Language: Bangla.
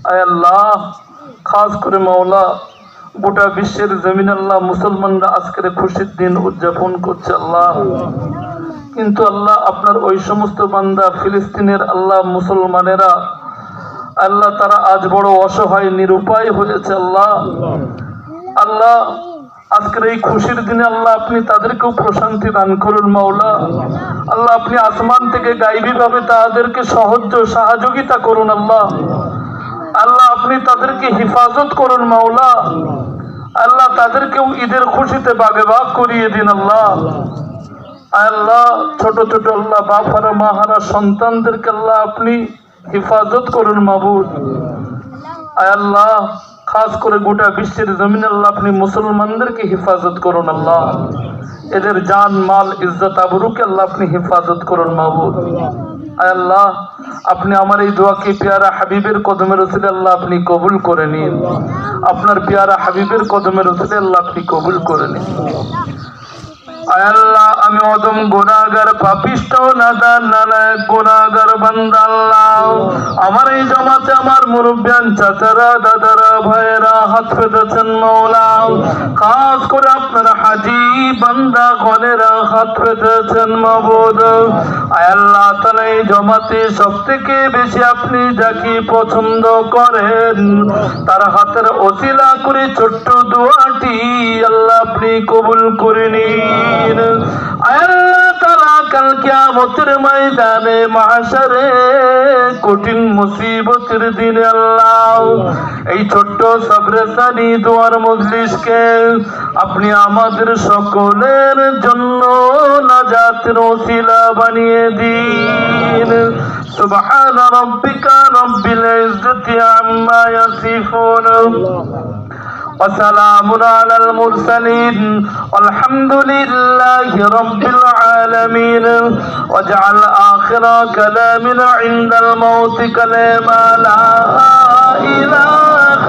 আয় আল্লাহ, খাস করে মাওলা গোটা বিশ্বের জমিন আল্লাহ মুসলমানরা আজকের খুশির দিন উদযাপন করছে আল্লাহ, কিন্তু আল্লাহ আপনার ওই সমস্ত বান্দা ফিলিস্তিনের আল্লাহ মুসলমানেরা আল্লাহ তারা আজ বড় অসহায় নিরুপায় হয়েছে আল্লাহ। আল্লাহ আজকের এই খুশির দিনে আল্লাহ আপনি তাদেরকেও প্রশান্তি দান করুন মাওলা। আল্লাহ আপনি আসমান থেকে গাইবী ভাবে তাদেরকে সহযোগিতা করুন আল্লাহ। আল্লাহ আপনি তাদেরকে হিফাজত করুন মাওলা। আল্লাহ তাদেরকেও ঈদের খুশিতে বাগে ভাগ করিয়ে দিন আল্লাহ। আল্লাহ ছোট ছোট আল্লাহ বাপারা মাহারা সন্তানদেরকে আল্লাহ আপনি হিফাজত করুন মাবুদ। আল্লাহ খাস করে গোটা বিশ্বের জমিন আল্লাহ আপনি মুসলমানদেরকে হিফাজত করুন আল্লাহ। এদের জান মাল ইজ্জত আবরুকে আল্লাহ আপনি হিফাজত করুন মাবুদ। আল্লাহ আপনি আমার এই দোয়াকে পেয়ারা হাবিবের কদমের রসুলে আল্লাহ আপনি কবুল করে নিন। আপনার পেয়ারা হাবিবের কদমের রসুলে আল্লাহ আপনি কবুল করে নিন। আল্লাহ আমি অদম গুনাহগার পাপিষ্ঠ নাদান নালায়েক গুনাহগার বান্দা আল্লাহ, আমার এই জমাতে আমার মুরব্বিয়ান চাচারা দাদারা ভাইয়েরা হাত পেতেছেন মাওলা। খাস করে আপনার হাজি বান্দা গনেরা হাত পেতেছেন মাবুদ। আল্লাহ তাআলা এই জমাতে সবথেকে বেশি আপনি যাকে পছন্দ করেন তার হাতের ওসিলা করে ছোট্ট দোয়াটি আল্লাহ আপনি কবুল করে নিন। আল্লাহ তাআলা কাল কিয়ামতের ময়দানে মাহশারে কঠিন মুসিবতের দিনে আল্লাহ এই ছোট্ট সবরেসানি দোয়ার মজলিসকে আপনি আমাদের সকলের জন্য নাজাতের ওসিলা বানিয়ে দিন। সুবহান রাব্বিকা রাব্বিল ইজ্জাতি আম্মা ইয়াসিফুন وسلام على المرسلين والحمد لله رب العالمين واجعل آخر كلامنا عند الموت كلمة لا إله